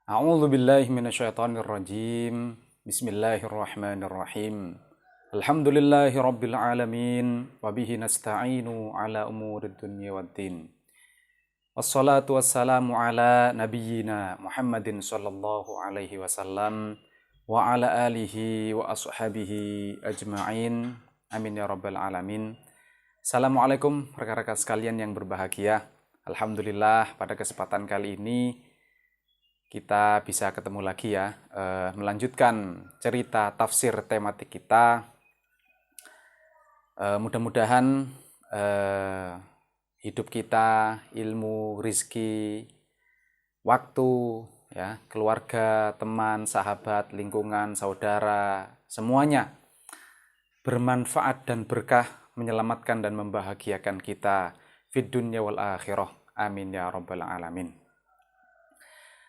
A'udzu billahi minasyaitonir rajim. Bismillahirrahmanirrahim. Alhamdulillahi rabbil alamin wa bihi nasta'inu ala umurid dunya waddin. Wassalatu wassalamu ala nabiyyina Muhammadin sallallahu alaihi wasallam wa ala alihi wa ashabihi ajma'in. Amin ya rabbal alamin. Assalamualaikum rekan-rekan sekalian yang berbahagia. Alhamdulillah pada kesempatan kali ini kita bisa ketemu lagi ya, melanjutkan cerita tafsir tematik kita. Mudah-mudahan hidup kita, ilmu, rizki, waktu, ya, keluarga, teman, sahabat, lingkungan, saudara, semuanya bermanfaat dan berkah, menyelamatkan dan membahagiakan kita fid dunya wal akhirah. Amin ya rabbal alamin.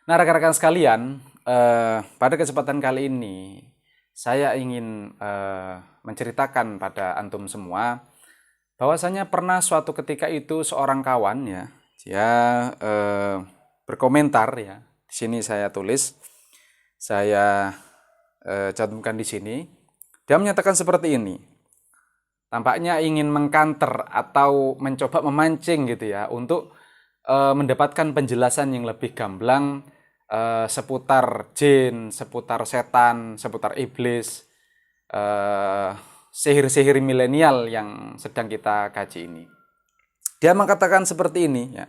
Nah, rekan-rekan sekalian, pada kesempatan kali ini saya ingin menceritakan pada antum semua bahwasanya pernah suatu ketika itu seorang kawan ya, dia berkomentar ya. Di sini saya tulis, saya cantumkan di sini. Dia menyatakan seperti ini. Tampaknya ingin mengkanter atau mencoba memancing gitu ya untuk mendapatkan penjelasan yang lebih gamblang seputar jin, seputar setan, seputar iblis, sihir-sihir milenial yang sedang kita kaji ini. Dia mengatakan seperti ini ya.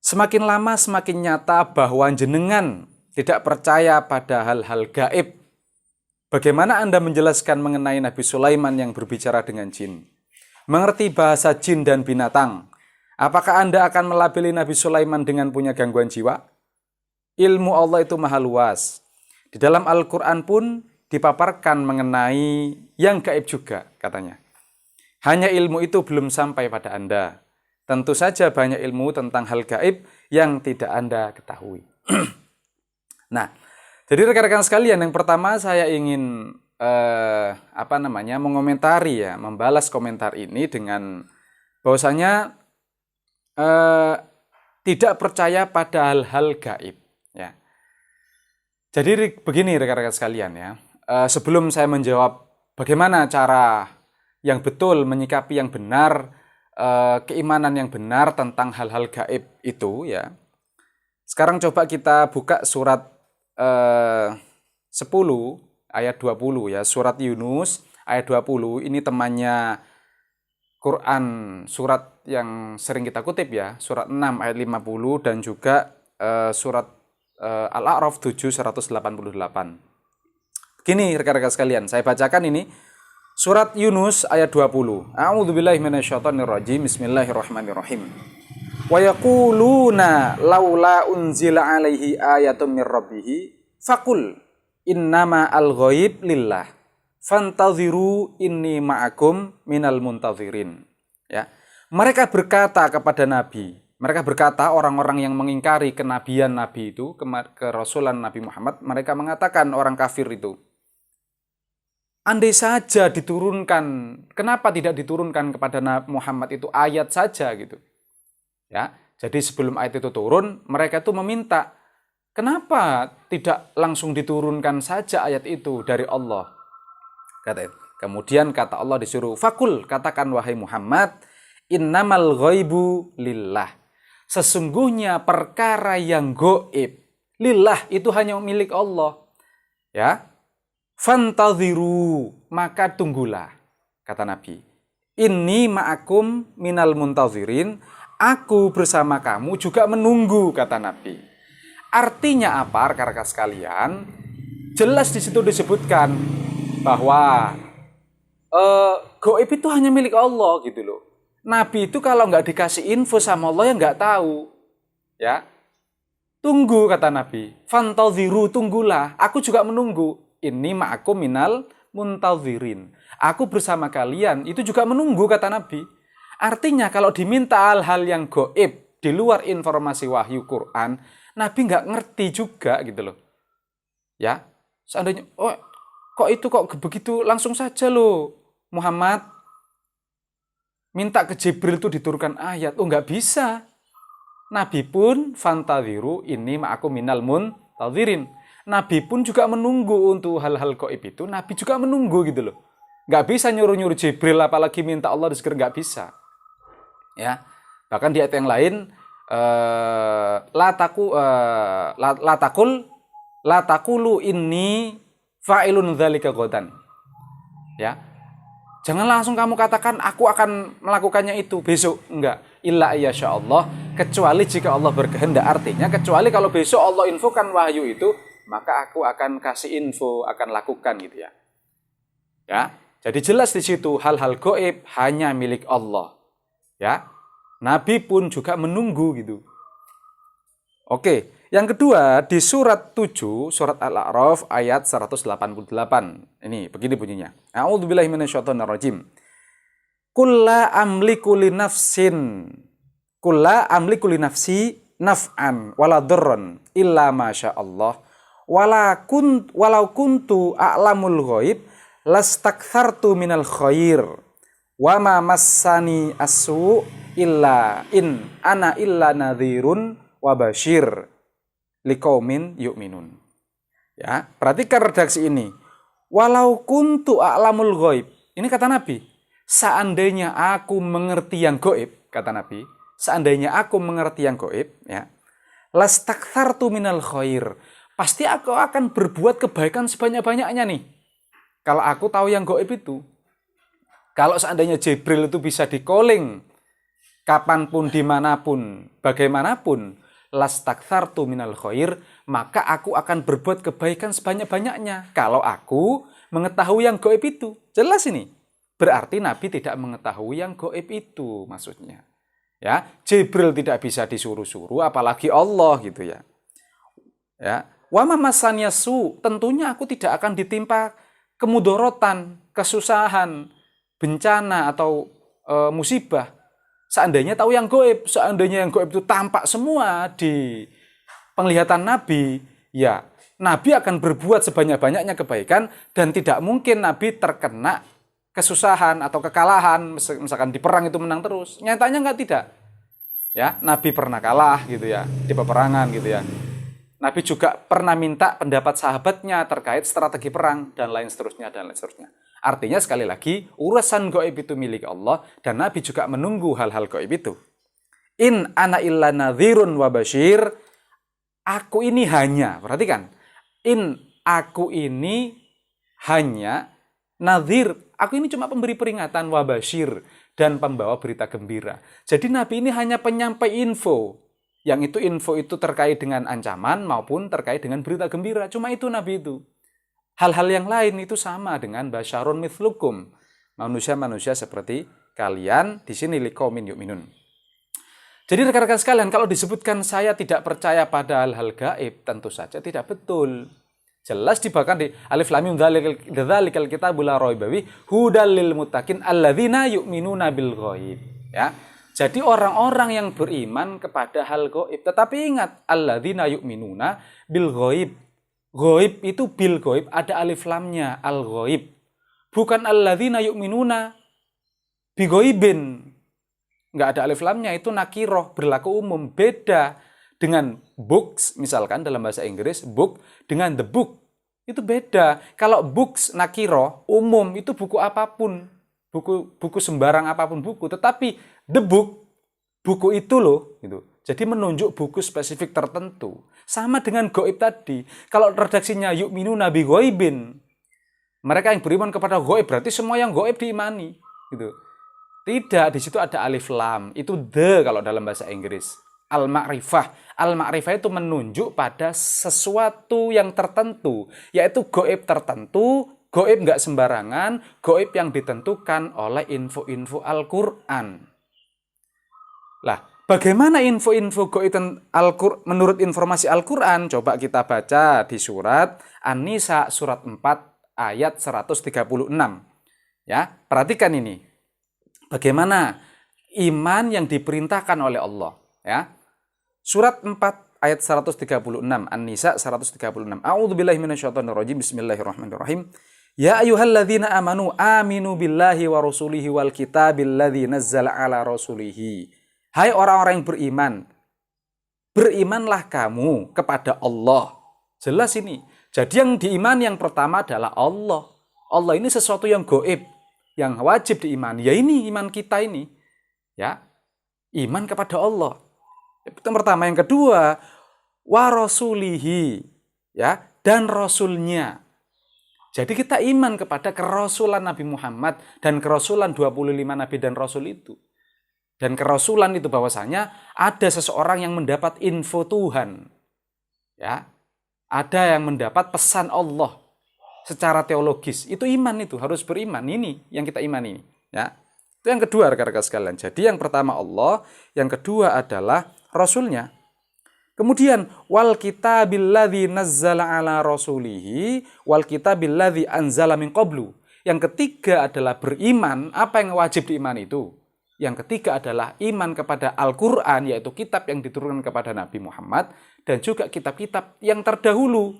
Semakin lama semakin nyata bahwa jenengan tidak percaya pada hal-hal gaib. Bagaimana Anda menjelaskan mengenai Nabi Sulaiman yang berbicara dengan jin? Mengerti bahasa jin dan binatang? Apakah Anda akan melabeli Nabi Sulaiman dengan punya gangguan jiwa? Ilmu Allah itu maha luas. Di dalam Al-Quran pun dipaparkan mengenai yang gaib juga, katanya. Hanya ilmu itu belum sampai pada Anda. Tentu saja banyak ilmu tentang hal gaib yang tidak Anda ketahui. Nah, jadi rekan-rekan sekalian, yang pertama saya ingin mengomentari ya, membalas komentar ini dengan bahwasanya tidak percaya pada hal-hal gaib. Ya. Jadi begini rekan-rekan sekalian ya, sebelum saya menjawab bagaimana cara yang betul menyikapi yang benar, keimanan yang benar tentang hal-hal gaib itu ya. Sekarang coba kita buka surat 10 ayat 20 ya, surat Yunus ayat 20. Ini temannya Quran, surat yang sering kita kutip ya, surat 6 ayat 50 dan juga surat Al-A'raf 7 188. Gini rekan-rekan sekalian, saya bacakan ini. Surat Yunus ayat 20. A'udzubillahi minasyaitonirrajim. Bismillahirrahmanirrahim. Wa yaquluna laula unzila alaihi ayatun mir rabbih faqul innama al-ghaib lillah fantaziru inni ma'akum minal muntazirin. Ya. Mereka berkata kepada Nabi, mereka berkata orang-orang yang mengingkari kenabian Nabi itu, kerasulan Nabi Muhammad, mereka mengatakan orang kafir itu, andai saja diturunkan, kenapa tidak diturunkan kepada Nabi Muhammad itu ayat saja gitu. Ya, jadi sebelum ayat itu turun, mereka itu meminta, kenapa tidak langsung diturunkan saja ayat itu dari Allah? Kemudian kata Allah disuruh, fakul, katakan wahai Muhammad, innamal ghaibu lillah. Sesungguhnya perkara yang goib lillah itu hanya milik Allah. Ya. Fantaziru, maka tunggulah, kata Nabi. Inni ma'akum minal muntazirin, aku bersama kamu juga menunggu, kata Nabi. Artinya apa, rekan-rekan sekalian? Jelas di situ disebutkan bahwa goib itu hanya milik Allah gitu loh. Nabi itu kalau nggak dikasih info sama Allah ya nggak tahu. Ya, tunggu kata Nabi. Fantaziru, tunggulah. Aku juga menunggu. Ini ma'akum minal muntazirin. Aku bersama kalian itu juga menunggu kata Nabi. Artinya kalau diminta hal-hal yang goib di luar informasi wahyu Quran, Nabi nggak ngerti juga gitu loh. Ya, seandainya, oh kok itu kok begitu langsung saja loh Muhammad minta ke Jibril itu diturunkan ayat. Oh nggak bisa. Nabi pun fantadhiru inni ma'akum minal muntadhirin. Nabi pun juga menunggu untuk hal-hal gaib itu. Nabi juga menunggu gitu loh. Nggak bisa nyuruh-nyuruh Jibril apalagi minta Allah dizikir, nggak bisa. Ya. Bahkan di ayat yang lain la taqulu inni fa'ilun dzalika ghadan. Ya. Jangan langsung kamu katakan aku akan melakukannya itu besok. Enggak. Illa ayyasha Allah, kecuali jika Allah berkehendak. Artinya kecuali kalau besok Allah infokan wahyu itu, maka aku akan kasih info, akan lakukan gitu ya. Ya. Jadi jelas di situ hal-hal gaib hanya milik Allah. Ya. Nabi pun juga menunggu gitu. Oke, yang kedua di surat 7, surat Al-A'raf ayat 188. Ini begini bunyinya. A'udzubillahi minasyaitonirrajim. Kulla amliku li nafsi naf'an wala dharran illa masya Allah. Walau kuntu a'lamul ghaib lastakthartu minal khair. Wa ma massani asu illa nadhirun wa basyir liqaumin yu'minun. Ya, perhatikan redaksi ini. Walau kuntu a'lamul ghaib. Ini kata Nabi. Seandainya aku mengerti yang gaib, kata Nabi, seandainya aku mengerti yang gaib, ya. Lastakthartu minal khair. Pasti aku akan berbuat kebaikan sebanyak-banyaknya nih. Kalau aku tahu yang gaib itu. Kalau seandainya Jibril itu bisa di-calling kapanpun, dimanapun, bagaimanapun, lastakthartu minal khair, maka aku akan berbuat kebaikan sebanyak-banyaknya. Kalau aku mengetahui yang gaib itu. Jelas ini. Berarti Nabi tidak mengetahui yang gaib itu maksudnya. Ya, Jibril tidak bisa disuruh-suruh, apalagi Allah gitu ya. Ya, wa mamasaniya su, tentunya aku tidak akan ditimpa kemudorotan, kesusahan, bencana atau musibah. Seandainya tahu yang gaib, seandainya yang gaib itu tampak semua di penglihatan Nabi, ya Nabi akan berbuat sebanyak-banyaknya kebaikan dan tidak mungkin Nabi terkena kesusahan atau kekalahan, misalkan di perang itu menang terus. Nyatanya enggak, tidak. Ya, Nabi pernah kalah gitu ya di peperangan gitu ya. Nabi juga pernah minta pendapat sahabatnya terkait strategi perang dan lain seterusnya dan lain seterusnya. Artinya sekali lagi, urusan gaib itu milik Allah dan Nabi juga menunggu hal-hal gaib itu. In ana illa nadhirun wa basyir. Aku ini hanya, perhatikan. In, aku ini hanya nadhir. Aku ini cuma pemberi peringatan wa basyir dan pembawa berita gembira. Jadi Nabi ini hanya penyampai info. Yang itu info itu terkait dengan ancaman maupun terkait dengan berita gembira. Cuma itu Nabi itu. Hal-hal yang lain itu sama dengan basyarun mithlukum. Manusia-manusia seperti kalian, di sini liqaumin yu'minun. Jadi rekan-rekan sekalian, kalau disebutkan saya tidak percaya pada hal-hal gaib, tentu saja tidak betul. Jelas bahkan di alif lam mim dzalikal kitabul la raiba fihi hudal lil muttaqin alladzina yu'minuna bil ghaib. Ya. Jadi orang-orang yang beriman kepada hal gaib, tetapi ingat alladzina yu'minuna bil ghaib. Ghaib itu bil ghaib ada alif lamnya, al ghaib. Bukan alladzina yu'minuna bi ghaibin. Enggak ada alif lamnya, itu nakiroh, berlaku umum. Beda dengan books, misalkan dalam bahasa Inggris, book dengan the book. Itu beda. Kalau books nakiroh, umum, itu buku apapun. Buku sembarang apapun buku. Tetapi the book, buku itu loh. Gitu. Jadi menunjuk buku spesifik tertentu. Sama dengan gaib tadi. Kalau redaksinya yu'minuna bi ghaibin, mereka yang beriman kepada gaib, berarti semua yang gaib diimani. Gitu. Tidak, di situ ada alif lam. Itu the kalau dalam bahasa Inggris. Al-ma'rifah. Al-ma'rifah itu menunjuk pada sesuatu yang tertentu. Yaitu gaib tertentu, gaib nggak sembarangan, gaib yang ditentukan oleh info-info Al-Quran. Lah, bagaimana info-info gaib menurut informasi Al-Quran? Coba kita baca di surat An-Nisa, surat 4, ayat 136. Ya, perhatikan ini. Bagaimana iman yang diperintahkan oleh Allah. Ya. Surat 4 ayat 136, An-Nisa 136. A'udzubillahi minasyaitonirrajim. Bismillahirrahmanirrahim. Ya ayyuhalladzina amanu aminu billahi wa rasulihi wal kitabil ladzi nazzala ala rasulihi. Hai orang-orang yang beriman, berimanlah kamu kepada Allah. Jelas ini. Jadi yang diimani yang pertama adalah Allah. Allah ini sesuatu yang gaib, yang wajib diimani. Ya ini iman kita ini. Ya. Iman kepada Allah. Itu yang pertama. Yang kedua, wa rasulihi, ya, dan rasulnya. Jadi kita iman kepada kerasulan Nabi Muhammad dan kerasulan 25 nabi dan rasul itu. Dan kerasulan itu bahwasanya ada seseorang yang mendapat info Tuhan. Ya. Ada yang mendapat pesan Allah secara teologis. Itu iman, itu harus beriman. Ini yang kita imani, ya. Itu yang kedua, rekan-rekan sekalian. Jadi yang pertama Allah, yang kedua adalah rasulnya. Kemudian wal kitabil ladzi nazzala ala rasulihi wal kitabil ladzi anzala min qablu. Yang ketiga adalah beriman, apa yang wajib diimani itu? Yang ketiga adalah iman kepada Al-Qur'an, yaitu kitab yang diturunkan kepada Nabi Muhammad dan juga kitab-kitab yang terdahulu.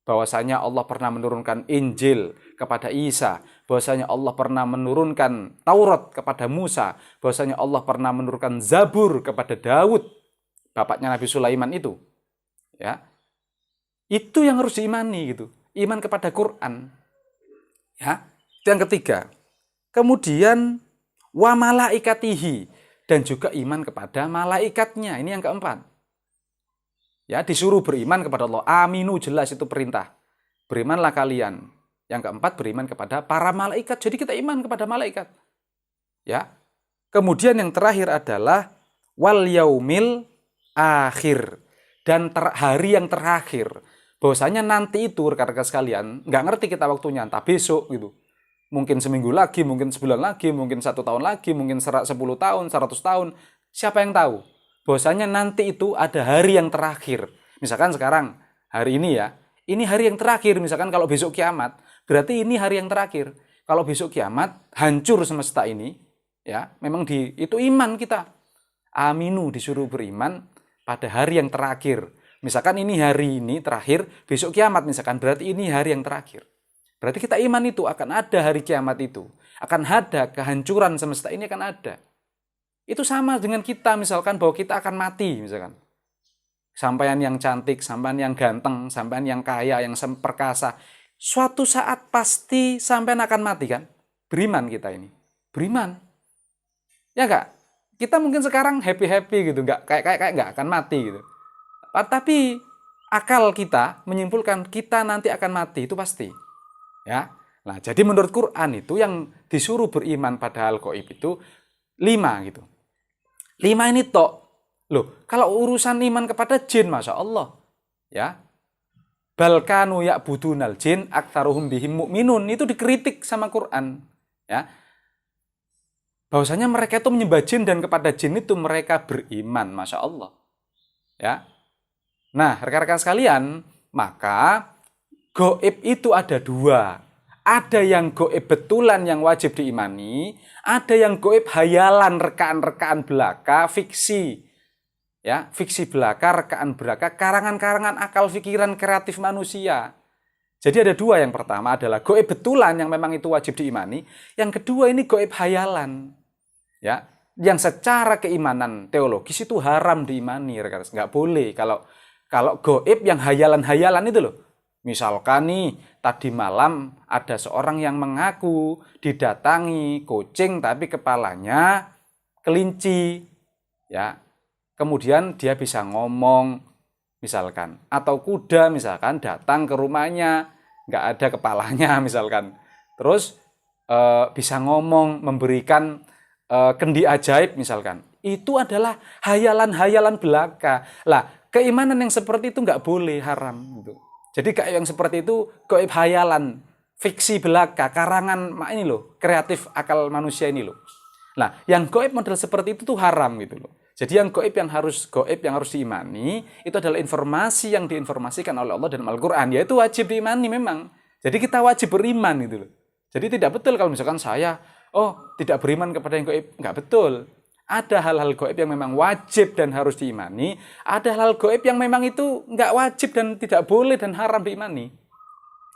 Bahwasanya Allah pernah menurunkan Injil kepada Isa, bahwasanya Allah pernah menurunkan Taurat kepada Musa, bahwasanya Allah pernah menurunkan Zabur kepada Daud, bapaknya Nabi Sulaiman itu. Ya. Itu yang harus diimani gitu. Iman kepada Quran. Ya. Itu yang ketiga. Kemudian wa malaikatihi, dan juga iman kepada malaikatnya. Ini yang keempat. Ya, disuruh beriman kepada Allah. Aminu, jelas itu perintah. Berimanlah kalian. Yang keempat, beriman kepada para malaikat. Jadi kita iman kepada malaikat. Ya. Kemudian yang terakhir adalah wal yaumil akhir, dan hari yang terakhir. Bahwasanya nanti itu rekan-rekan sekalian, nggak ngerti kita waktunya, entah besok gitu. Mungkin seminggu lagi, mungkin sebulan lagi, mungkin 1 tahun lagi, mungkin 10 tahun, 100 tahun. Siapa yang tahu? Bahwasanya nanti itu ada hari yang terakhir. Misalkan sekarang, hari ini ya, ini hari yang terakhir. Misalkan kalau besok kiamat, berarti ini hari yang terakhir. Kalau besok kiamat, hancur semesta ini, ya, memang itu iman kita. Aminu, disuruh beriman pada hari yang terakhir. Misalkan ini hari ini terakhir, besok kiamat misalkan, berarti ini hari yang terakhir. Berarti kita iman itu akan ada hari kiamat itu. Akan ada kehancuran semesta ini, akan ada. Itu sama dengan kita misalkan bahwa kita akan mati misalkan. Sampaian yang cantik, sampaian yang ganteng, sampaian yang kaya, yang perkasa. Suatu saat pasti sampaian akan mati kan? Beriman kita ini. Beriman. Ya enggak? Kita mungkin sekarang happy-happy gitu, kayak enggak akan mati gitu. Tapi akal kita menyimpulkan kita nanti akan mati, itu pasti. Ya. Nah, jadi menurut Quran itu yang disuruh beriman pada al-ghaib itu 5 gitu. 5 ini tok. Loh, kalau urusan iman kepada jin, Masya Allah. Ya. Balkanu ya'budunal jin aktsaruhum bihim mu'minun. Itu dikritik sama Quran. Ya. Bahwasanya mereka itu menyembah jin dan kepada jin itu mereka beriman. Masya Allah. Ya. Nah, rekan-rekan sekalian, maka gaib itu ada 2. Ada yang gaib betulan yang wajib diimani, ada yang gaib hayalan, rekaan-rekaan belaka, fiksi. Ya, fiksi belaka, rekaan belaka, karangan-karangan akal pikiran kreatif manusia. Jadi ada 2, yang pertama adalah gaib betulan yang memang itu wajib diimani, yang kedua ini gaib hayalan. Ya, yang secara keimanan teologis itu haram diimani, rekan. Enggak boleh kalau gaib yang hayalan-hayalan itu loh. Misalkan nih, tadi malam ada seorang yang mengaku didatangi kucing tapi kepalanya kelinci. Ya. Kemudian dia bisa ngomong misalkan, atau kuda misalkan datang ke rumahnya, nggak ada kepalanya misalkan. Terus bisa ngomong, memberikan kendi ajaib misalkan. Itu adalah hayalan-hayalan belaka. Lah, keimanan yang seperti itu nggak boleh, haram gitu. Jadi kayak yang seperti itu gaib hayalan, fiksi belaka, karangan ini loh, kreatif akal manusia ini loh. Nah, yang gaib model seperti itu tuh haram gitu loh. Jadi yang gaib yang harus diimani itu adalah informasi yang diinformasikan oleh Allah dalam Al-Qur'an, yaitu wajib diimani memang. Jadi kita wajib beriman gitu loh. Jadi tidak betul kalau misalkan saya tidak beriman kepada yang gaib, enggak betul. Ada hal-hal gaib yang memang wajib dan harus diimani. Ada hal gaib yang memang itu nggak wajib dan tidak boleh dan haram diimani.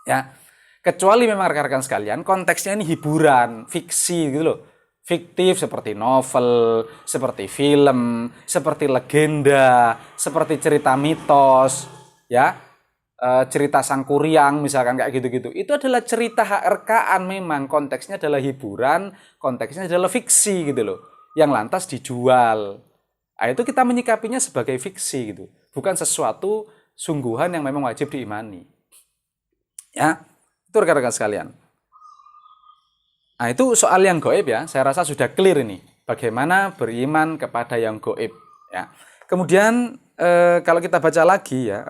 Ya, kecuali memang rekan-rekan sekalian, konteksnya ini hiburan, fiksi gitu loh. fiktif seperti novel, seperti film, seperti legenda, seperti cerita mitos, ya, cerita Sangkuriang misalkan kayak gitu-gitu. Itu adalah cerita HRK-an, memang konteksnya adalah hiburan, konteksnya adalah fiksi gitu loh, yang lantas dijual. Nah, itu kita menyikapinya sebagai fiksi gitu, bukan sesuatu sungguhan yang memang wajib diimani. Ya, itu rekan-rekan sekalian. Nah, itu soal yang gaib ya, saya rasa sudah clear ini. Bagaimana beriman kepada yang gaib ya. Kemudian kalau kita baca lagi ya,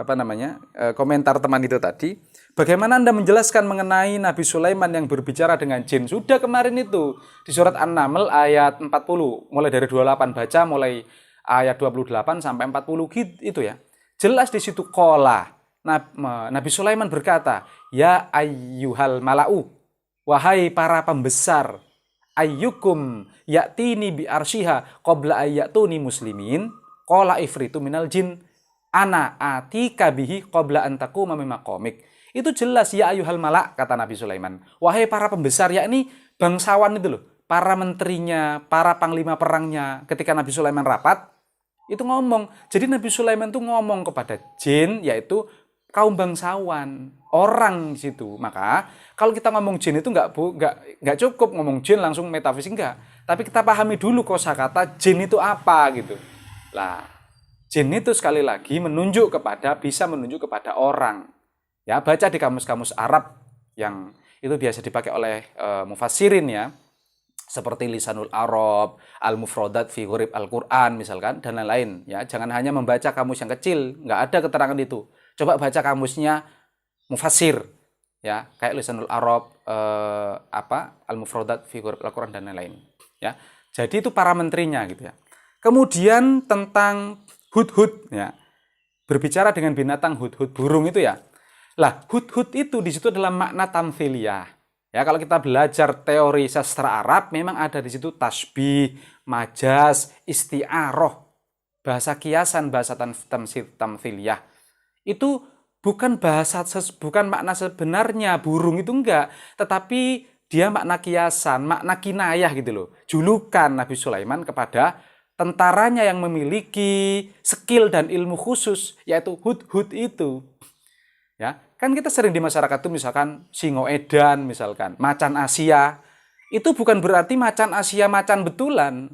komentar teman itu tadi, bagaimana Anda menjelaskan mengenai Nabi Sulaiman yang berbicara dengan jin? Sudah kemarin itu di surat An-Naml ayat 40, mulai dari 28 baca mulai ayat 28 sampai 40 gitu itu ya. Jelas di situ qala. Nabi Sulaiman berkata, "Ya ayyuhal mala'u, wahai para pembesar, ayyukum ya'tini bi arsyiha qabla ayyatuni muslimin, qala ifritu minal jin, ana atika bihi qabla an taquma min maqamik." Itu jelas ya ayyuhal mala', kata Nabi Sulaiman. Wahai para pembesar, yakni bangsawan itu loh, para menterinya, para panglima perangnya ketika Nabi Sulaiman rapat, itu ngomong. Jadi Nabi Sulaiman itu ngomong kepada jin, yaitu kaum bangsawan, orang di situ. Maka kalau kita ngomong jin itu nggak cukup ngomong jin langsung metafisik, enggak. Tapi kita pahami dulu kosakata jin itu apa gitu. Lah, jin itu sekali lagi bisa menunjuk kepada orang. Ya, baca di kamus-kamus Arab yang itu biasa dipakai oleh mufassirin ya. Seperti Lisanul Arab, Al-Mufradat fi Ghurib Al-Quran misalkan, dan lain-lain. Ya, jangan hanya membaca kamus yang kecil, nggak ada keterangan itu. Coba baca kamusnya mufassir, ya, kayak Lisanul Arab, Al-Mufradat fi Ghurib Al-Quran dan lain-lain. Ya, jadi itu para menterinya gitu ya. Kemudian tentang hudhud, ya, berbicara dengan binatang hudhud, burung itu ya. Lah, hudhud itu di situ adalah makna tamthiliyah. Ya, kalau kita belajar teori sastra Arab, memang ada di situ tasbih, majaz, isti'aroh, bahasa kiasan, bahasa tamthiliyah. Itu bukan makna sebenarnya burung itu enggak, tetapi dia makna kiasan, makna kinayah gitu loh. Julukan Nabi Sulaiman kepada tentaranya yang memiliki skill dan ilmu khusus, yaitu hudhud itu. Ya, kan kita sering di masyarakat itu misalkan singo edan, misalkan macan Asia, itu bukan berarti macan Asia macan betulan,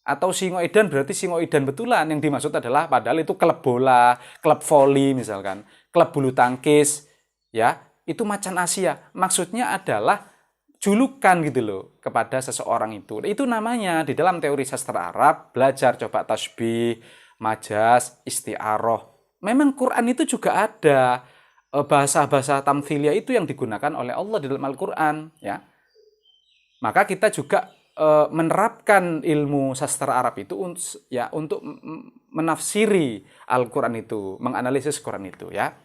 atau singo edan berarti singo edan betulan. Yang dimaksud adalah padahal itu klub bola, klub voli misalkan, klub bulu tangkis, ya, itu macan Asia. Maksudnya adalah julukan gitu loh kepada seseorang itu. Itu namanya di dalam teori sastra Arab, belajar coba tasbih, majaz, isti'aroh. Memang Quran itu juga ada bahasa-bahasa tamthiliyah itu yang digunakan oleh Allah di dalam Al-Quran, ya. Maka kita juga menerapkan ilmu sastra Arab itu untuk menafsiri Al-Quran itu, menganalisis Quran itu, ya.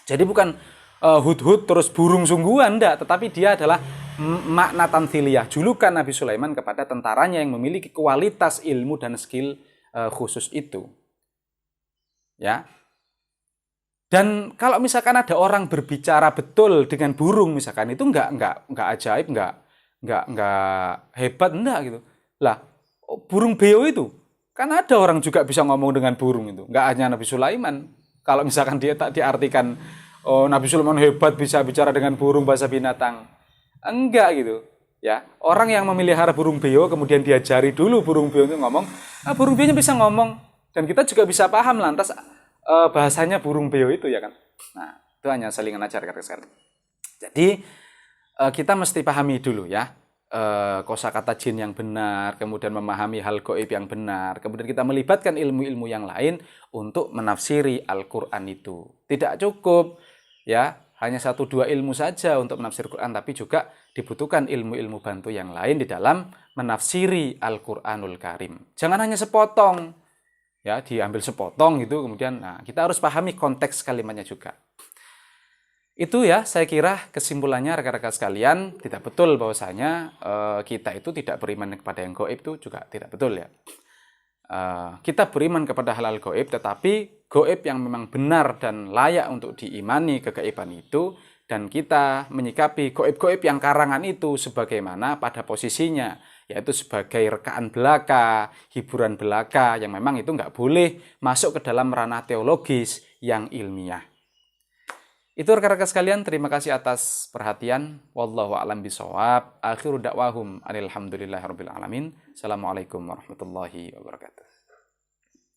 Jadi bukan hudhud terus burung sungguhan, enggak, tetapi dia adalah makna tamthiliyah, julukan Nabi Sulaiman kepada tentaranya yang memiliki kualitas ilmu dan skill khusus itu, ya. Dan kalau misalkan ada orang berbicara betul dengan burung misalkan, itu enggak ajaib, enggak hebat, enggak gitu. Lah, burung beo itu kan ada orang juga bisa ngomong dengan burung itu. Enggak hanya Nabi Sulaiman. Kalau misalkan dia tak diartikan Nabi Sulaiman hebat bisa bicara dengan burung bahasa binatang. Enggak gitu. Ya, orang yang memelihara burung beo kemudian diajari dulu burung beo itu ngomong, burung beonya bisa ngomong dan kita juga bisa paham lantas bahasanya burung beo itu ya kan. Nah, itu hanya salingan aja rekan-rekan. Jadi kita mesti pahami dulu ya kosakata jin yang benar, kemudian memahami hal gaib yang benar, kemudian kita melibatkan ilmu-ilmu yang lain untuk menafsiri Al-Qur'an itu. Tidak cukup ya hanya 1-2 ilmu saja untuk menafsir Quran, tapi juga dibutuhkan ilmu-ilmu bantu yang lain di dalam menafsiri Al-Qur'anul Karim. Jangan hanya sepotong. Ya, diambil sepotong gitu, kemudian kita harus pahami konteks kalimatnya juga. Itu ya, saya kira kesimpulannya rekan-rekan sekalian, tidak betul bahwasanya kita itu tidak beriman kepada yang gaib, itu juga tidak betul ya. Kita beriman kepada halal gaib, tetapi gaib yang memang benar dan layak untuk diimani kegaiban itu, dan kita menyikapi gaib-gaib yang karangan itu sebagaimana pada posisinya, yaitu sebagai rekaan belaka, hiburan belaka yang memang itu nggak boleh masuk ke dalam ranah teologis yang ilmiah. Itu rekan-rekan sekalian, terima kasih atas perhatian. Wallahu a'lam bishawab. Akhiru da'wahum alhamdulillahirabbil alamin. Assalamualaikum warahmatullahi wabarakatuh.